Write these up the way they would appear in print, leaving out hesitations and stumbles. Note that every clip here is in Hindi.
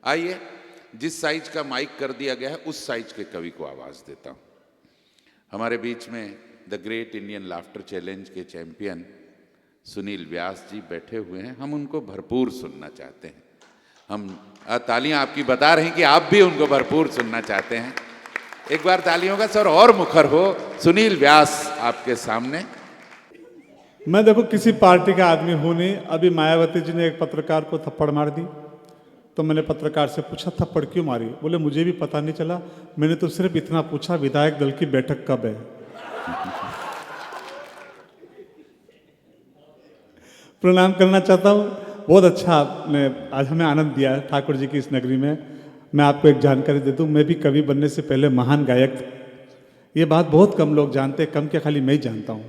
आइए, जिस साइज का माइक कर दिया गया है उस साइज के कवि को आवाज देता हूं। हमारे बीच में the great Indian laughter challenge के चैंपियन सुनील व्यास जी बैठे हुए हैं। हम उनको भरपूर सुनना चाहते हैं। हम तालियां आपकी बता रही हैं कि आप भी उनको भरपूर सुनना चाहते हैं। एक बार तालियों का स्वर और मुखर हो। सुनील व्यास आपके सामने। मैं देखो किसी पार्टी का आदमी हूं नहीं। अभी मायावती जी ने एक पत्रकार को थप्पड़ मार दी, तो मैंने पत्रकार से पूछा थप्पड़ क्यों मारी? बोले मुझे भी पता नहीं चला, मैंने तो सिर्फ इतना पूछा विधायक दल की बैठक कब है। प्रणाम करना चाहता हूँ। बहुत अच्छा आपने आज हमें आनंद दिया है ठाकुर जी की इस नगरी में। मैं आपको एक जानकारी दे दूँ, मैं भी कवि बनने से पहले महान गायक था। ये बात बहुत कम लोग जानते, कम क्या खाली मैं ही जानता हूँ।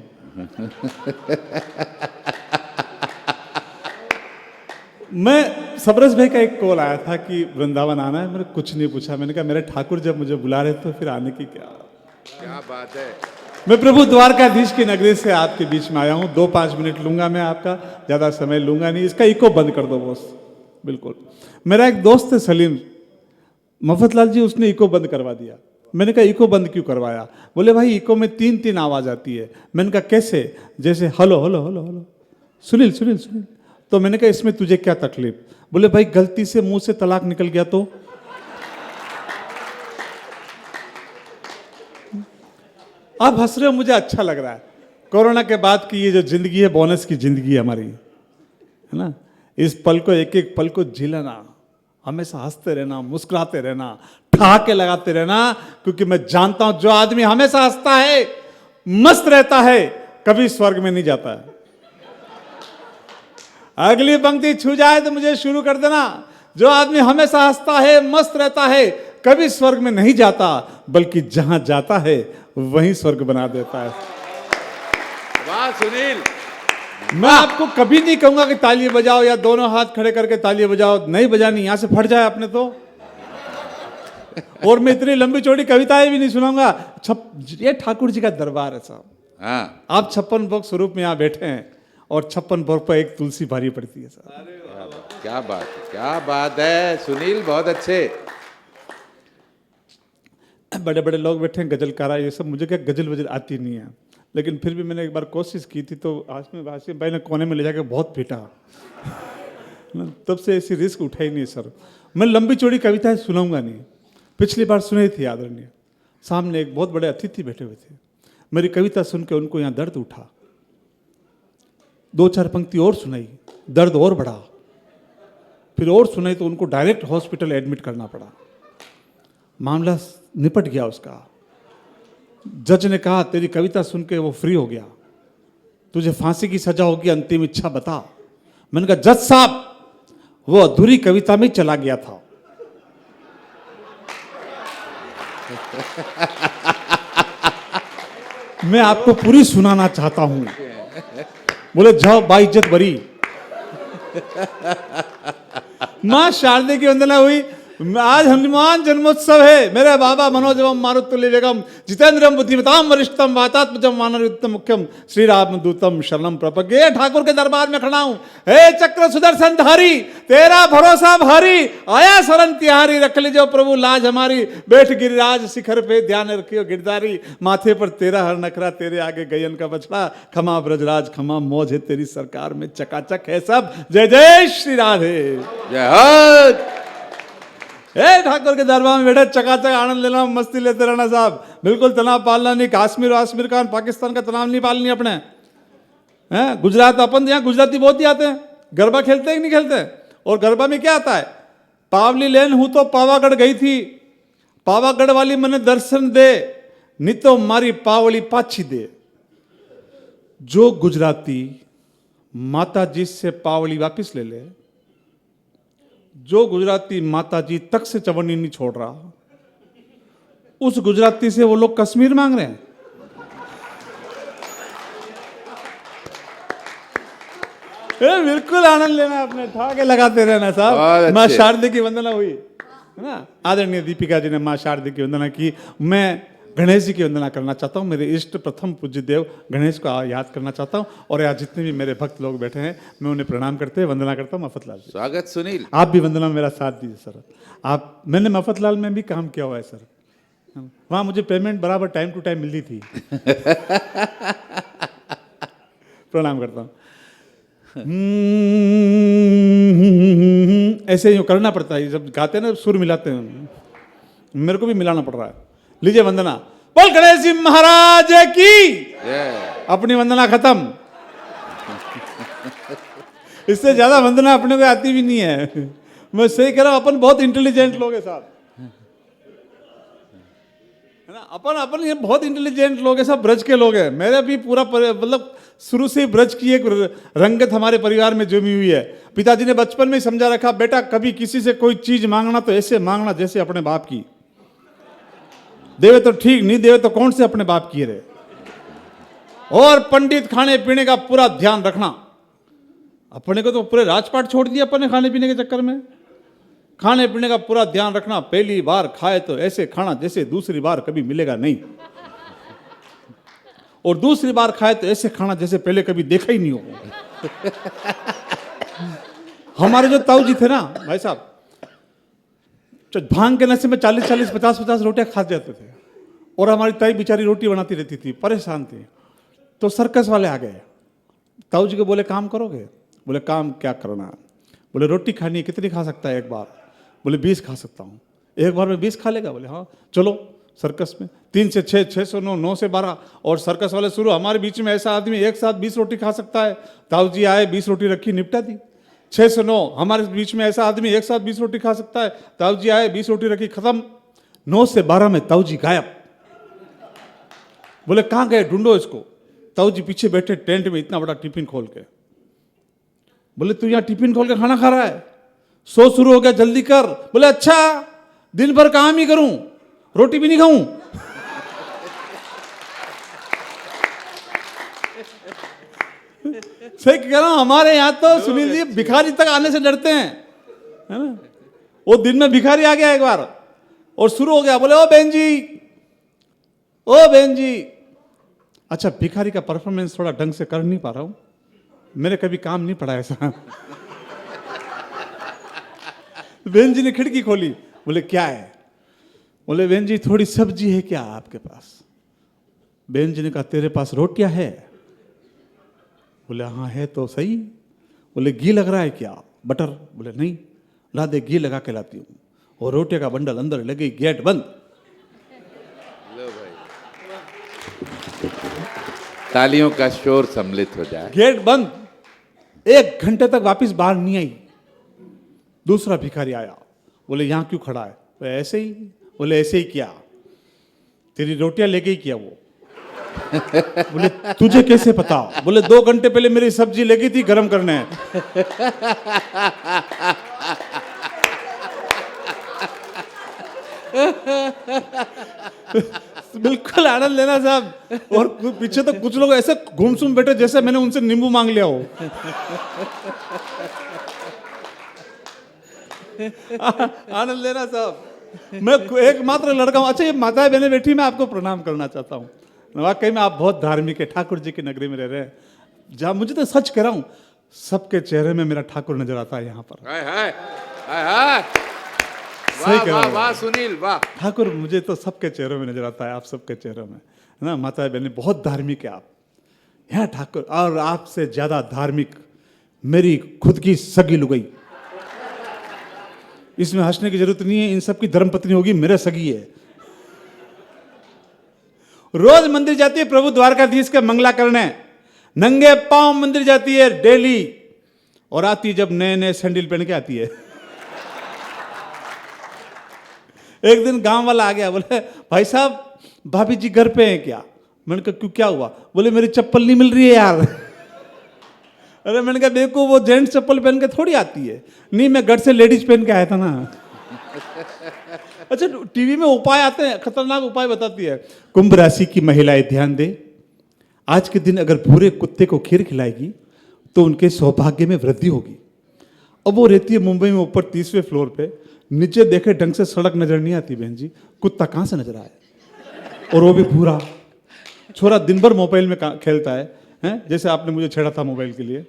मैं सबरस भाई का एक कॉल आया था कि वृंदावन आना है। मैंने कुछ नहीं पूछा, मैंने कहा मेरे ठाकुर जब मुझे बुला रहे तो फिर आने की क्या बात है। मैं प्रभु द्वारकाधीश की नगरी से आपके बीच में आया हूँ। 2-5 मिनट लूंगा मैं आपका, ज़्यादा समय लूंगा नहीं। इसका इको बंद कर दो बॉस। बिल्कुल। मेरा एक दोस्त है सलीम मफतलाल जी, उसने इको बंद करवा दिया। मैंने कहा इको बंद क्यों करवाया? बोले भाई इको में 3-3 आवाज़ आती है। मैंने कहा कैसे? जैसे hello hello hello hello, Sunil Sunil Sunil. तो मैंने कहा इसमें तुझे क्या तकलीफ? बोले भाई गलती से मुंह से तलाक निकल गया तो? आप हंस रहे हो, मुझे अच्छा लग रहा है। कोरोना के बाद की ये जो जिंदगी है, बोनस की जिंदगी है हमारी, है ना। इस पल को, एक एक पल को झीलना, हमेशा हंसते रहना, मुस्कुराते रहना, ठहाके लगाते रहना। क्योंकि मैं जानता हूं जो आदमी हमेशा हंसता है, मस्त रहता है, कभी स्वर्ग में नहीं जाता है। अगली पंक्ति छू जाए तो मुझे शुरू कर देना। जो आदमी हमेशा हंसता है, मस्त रहता है, कभी स्वर्ग में नहीं जाता, बल्कि जहां जाता है वहीं स्वर्ग बना देता है। वाह सुनील। मैं आपको कभी नहीं कहूंगा कि ताली बजाओ या दोनों हाथ खड़े करके ताली बजाओ, नहीं बजानी, यहां से फट जाए अपने तो। और मैं इतनी लंबी चौड़ी कविताएं भी नहीं सुनाऊंगा। ये ठाकुर जी का दरबार है साहब। हाँ, आप 56 भोग स्वरूप में यहां बैठे हैं और 56 भोग पर एक तुलसी भारी पड़ती है साहब। क्या बात है, क्या बात है सुनील, बहुत अच्छे। बड़े बड़े लोग बैठे हैं, गजलकारा, ये सब। मुझे क्या गजल वजल आती नहीं है, लेकिन फिर भी मैंने एक बार कोशिश की थी, तो आसिम भाई ने कोने में ले जाकर बहुत पीटा। तब से ऐसी रिस्क उठाई नहीं सर। मैं लंबी चौड़ी कविताएं सुनाऊंगा नहीं। पिछली बार सुनी थी आदरणीय, सामने एक बहुत बड़े अतिथि बैठे हुए थे। मेरी कविता सुन के उनको यहाँ दर्द उठा, 2-4 पंक्ति और सुनाई, दर्द और बढ़ा, फिर और सुनाई तो उनको डायरेक्ट हॉस्पिटल एडमिट करना पड़ा। मामला निपट गया उसका। जज ने कहा तेरी कविता सुन के वो फ्री हो गया, तुझे फांसी की सजा होगी, अंतिम इच्छा बता। मैंने कहा जज साहब वो अधूरी कविता में चला गया था। मैं आपको पूरी सुनाना चाहता हूं। बोले जाओ बाइज्जत बरी। मां शारदे की वंदना हुई। आज हनुमान जन्मोत्सव है। मेरे बाबा मनोजवम मारुतुल्य वेगम जितेंद्रम बुद्धिमताम वरिष्ठम वातात्मजम वानरयुक्तम मुख्यम श्री राम दूतम शरणम प्रपज्ञे। ठाकुर के दरबार में खड़ा हूं। हे चक्र सुदर्शन धारी, तेरा भरोसा भारी, आया शरण तिहारी, रख लीजिए प्रभु लाज हमारी। बैठ गिरिराज शिखर पे, ध्यान रखियो गिरधारी, माथे पर तेरा हर नखरा, तेरे आगे गयन का बछड़ा। खमा ब्रजराज खमा मौज है, तेरी सरकार में चकाचक है सब। जय जय श्री राधे। जय हो। ठाकुर के दरबार में बैठे चकाचक आनंद लेना, मस्ती लेते रहना साहब। बिल्कुल तनाव पालना नहीं। कश्मीर का, पाकिस्तान का तनाव नहीं पालनी अपने। हैं गुजरात, अपन यहाँ गुजराती बहुत ही आते हैं। गरबा खेलते हैं कि नहीं खेलते? और गरबा में क्या आता है? पावली लेन हूं तो पावागढ़ गई थी, पावागढ़ वाली मैंने दर्शन दे, नहीं तो मारी पावली पाछी दे। जो गुजराती माता जी से पावली वापिस ले ले, जो गुजराती माता जी तक से चवन्नी नहीं छोड़ रहा, उस गुजराती से वो लोग कश्मीर मांग रहे हैं। बिल्कुल आनंद लेना, अपने ठाके लगाते रहना साहब। मां शारदे की वंदना हुई है ना। आदरणीय दीपिका जी ने मां शारदे की वंदना की। मैं गणेश जी की वंदना करना चाहता हूँ। मेरे इष्ट प्रथम पूज्य देव गणेश को याद करना चाहता हूँ, और यहाँ जितने भी मेरे भक्त लोग बैठे हैं मैं उन्हें प्रणाम करते हुए वंदना करता हूँ। मफतलाल जी, स्वागत सुनील। आप भी वंदना में मेरा साथ दीजिए सर। मैंने मफतलाल में भी काम किया हुआ है सर, वहाँ मुझे पेमेंट बराबर टाइम टू टाइम मिलती थी। प्रणाम करता हूँ। ऐसे ही करना पड़ता है, जब गाते हैं ना सुर मिलाते हैं, मेरे को भी मिलाना पड़ रहा है। लीजिए वंदना। बोल गणेश जी महाराज की। अपनी वंदना खत्म। इससे ज्यादा वंदना अपने को आती भी नहीं है। मैं सही कह रहा हूं, अपन बहुत इंटेलिजेंट लोग हैं साहब, है ना। अपन ये बहुत इंटेलिजेंट लोग हैं, सब ब्रज के लोग हैं। मेरा भी पूरा मतलब शुरू से ब्रज की एक रंगत हमारे परिवार में जमी हुई है। पिताजी ने बचपन में ही समझा रखा, बेटा कभी किसी से कोई चीज मांगना तो ऐसे मांगना जैसे अपने बाप की। देवे तो ठीक, नहीं देवे तो कौन से अपने बाप की रहे। और पंडित खाने पीने का पूरा ध्यान रखना। अपने को तो पूरे राजपाट छोड़ दिया अपने खाने पीने के चक्कर में। खाने पीने का पूरा ध्यान रखना। पहली बार खाए तो ऐसे खाना जैसे दूसरी बार कभी मिलेगा नहीं, और दूसरी बार खाए तो ऐसे खाना जैसे पहले कभी देखा ही नहीं हो। हमारे जो ताऊ जी थे ना भाई साहब, भांग के नशे में 40-40, 50-50 रोटियां खा जाते थे, और हमारी ताई बेचारी रोटी बनाती रहती थी, परेशान थी। तो सर्कस वाले आ गए, ताऊ जी को बोले काम करोगे? बोले काम क्या करना? बोले रोटी खानी है, कितनी खा सकता है एक बार? बोले 20 खा सकता हूँ। एक बार में 20 खा लेगा? बोले हाँ चलो सर्कस में। 3 से 6, 6 से 9, 9 से 12, और सर्कस वाले शुरू। हमारे बीच में ऐसा आदमी एक साथ 20 रोटी खा सकता है। ताऊ जी आए, 20 रोटी रखी, निपटा दी। 6 से 9 हमारे बीच में ऐसा आदमी एक साथ 20 रोटी खा सकता है। ताऊ जी आए, 20 रोटी रखी, खत्म। 9 से 12 में ताऊ जी गायब। बोले कहाँ गए, ढूंढो इसको। ताऊ जी पीछे बैठे टेंट में, इतना बड़ा टिफिन खोल के। बोले तू यहाँ टिफिन खोल के खाना खा रहा है? शो शुरू हो गया, जल्दी कर। बोले अच्छा, दिन भर काम ही करूं, रोटी भी नहीं खाऊं? सही कह रहा हूं। हमारे यहाँ तो सुनील जी भिखारी तक आने से डरते हैं, है ना। वो दिन में भिखारी आ गया एक बार, और शुरू हो गया, बोले ओ बहन जी, ओ बहन जी। अच्छा, भिखारी का परफॉर्मेंस थोड़ा ढंग से कर नहीं पा रहा हूं, मेरे कभी काम नहीं पड़ा ऐसा। बहन जी ने खिड़की खोली, बोले क्या है? बोले बहन जी थोड़ी सब्जी है क्या आपके पास? बहन जी ने कहा तेरे पास रोटियां है? बोले हाँ है तो सही। बोले घी लग रहा है क्या? बटर? बोले नहीं। ला दे, घी लगा के लाती हूँ। और रोटियां का बंडल अंदर लगी, गेट बंद। लो भाई, तालियों का शोर सम्मिलित हो जाए। गेट बंद। 1 घंटे तक वापस बाहर नहीं आई। दूसरा भिखारी आया, बोले यहाँ क्यों खड़ा है? बोले ऐसे ही। बोले ऐसे ही क्या? तेरी रोटियां ले गई क्या वो? बोले तुझे कैसे पता? बोले 2 घंटे पहले मेरी सब्जी लगी थी गरम करने। बिल्कुल आनंद लेना साहब। और पीछे तो कुछ लोग ऐसे घूम-सूम बैठे जैसे मैंने उनसे नींबू मांग लिया हो। आनंद लेना साहब। मैं एकमात्र लड़का हूं। अच्छा, ये माताएं बहनें बैठी, मैं आपको प्रणाम करना चाहता हूँ। वाकई में आप बहुत धार्मिक है, ठाकुर जी की नगरी में रह रहे हैं, जहाँ मुझे तो सच कह रहा हूँ सबके चेहरे में मेरा ठाकुर नजर आता है यहाँ पर। हाय हाय हाय हाय, सही कह रहा वाह हूं। वाह सुनील वाह। ठाकुर मुझे तो सबके चेहरों में नजर आता है, आप सबके चेहरों में, है ना। माता बहनें बहुत धार्मिक है आप यहाँ ठाकुर, और आपसे ज्यादा धार्मिक मेरी खुद की सगी लुगाई। इसमें हंसने की जरूरत नहीं है, इन सब की धर्मपत्नी होगी, मेरे सगी है। रोज मंदिर जाती है प्रभु द्वारकाधीश के मंगला करने, नंगे पांव मंदिर जाती है डेली, और आती है जब नए नए सैंडल पहन के आती है। एक दिन गांव वाला आ गया, बोले भाई साहब भाभी जी घर पे हैं क्या? मैंने कहा क्यों, क्या हुआ? बोले मेरी चप्पल नहीं मिल रही है यार। अरे मैंने कहा देखो वो जेंट्स चप्पल पहन के थोड़ी आती है। नहीं, मैं घर से लेडीज पहन के आया था ना। अच्छा, टीवी में उपाय आते हैं, खतरनाक उपाय बताती है। कुंभ राशि की महिलाएं ध्यान दे, आज के दिन अगर भूरे कुत्ते को खीर खिलाएगी तो उनके सौभाग्य में वृद्धि होगी। अब वो रहती है मुंबई में ऊपर 30वें फ्लोर पे, नीचे देखे ढंग से सड़क नजर नहीं आती बहन जी, कुत्ता कहां से नजर आए। और वो भी पूरा। छोरा दिन भर मोबाइल में खेलता है, हैं? जैसे आपने मुझे छेड़ा था मोबाइल के लिए।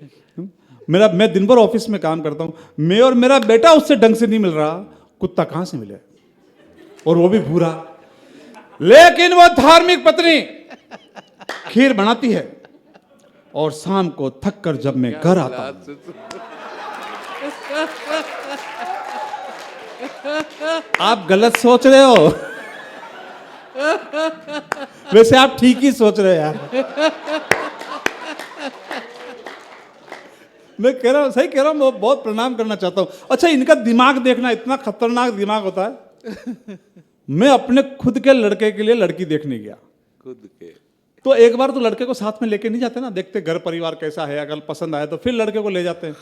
मैं दिन भर ऑफिस में काम करता हूं, मैं और मेरा बेटा उससे ढंग से नहीं मिल रहा, कुत्ता कहां से मिले, और वो भी पूरा। लेकिन वो धार्मिक पत्नी खीर बनाती है और शाम को थक कर जब मैं घर आता हूं, आप गलत सोच रहे हो। वैसे आप ठीक ही सोच रहे हो यार। मैं कह रहा हूं, सही कह रहा हूं, मैं बहुत प्रणाम करना चाहता हूं। अच्छा, इनका दिमाग देखना, इतना खतरनाक दिमाग होता है। मैं अपने खुद के लड़के के लिए लड़की देखने गया, खुद के। तो एक बार तो लड़के को साथ में लेके नहीं जाते ना, देखते घर परिवार कैसा है, अगर पसंद आया तो फिर लड़के को ले जाते हैं।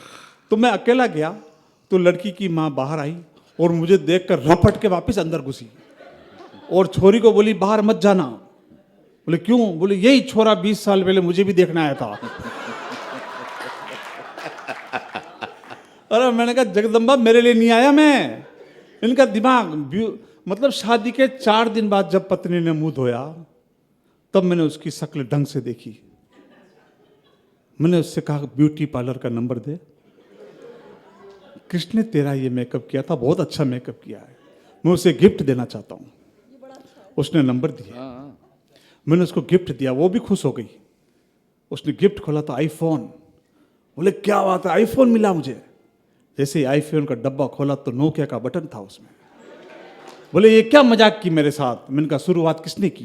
तो मैं अकेला गया, तो लड़की की माँ बाहर आई और मुझे देखकर रपट के वापस अंदर घुसी और छोरी को बोली बाहर मत जाना। बोले क्यों? बोले यही छोरा 20 साल पहले मुझे भी देखना आया था। अरे मैंने कहा जगदम्बा मेरे लिए नहीं आया मैं। इनका दिमाग मतलब शादी के 4 दिन बाद जब पत्नी ने मुंह धोया, तब मैंने उसकी शक्ल ढंग से देखी। मैंने उससे कहा ब्यूटी पार्लर का नंबर दे, कृष्ण ने तेरा ये मेकअप किया था, बहुत अच्छा मेकअप किया है, मैं उसे गिफ्ट देना चाहता हूं। उसने नंबर दिया, मैंने उसको गिफ्ट दिया, वो भी खुश हो गई। उसने गिफ्ट खोला तो आईफोन। बोले क्या बात है, आईफोन मिला मुझे। जैसे ही आईफोन का डब्बा खोला तो नोकिया का बटन था उसमें। बोले ये क्या मजाक की मेरे साथ। मैंने कहा शुरुआत किसने की?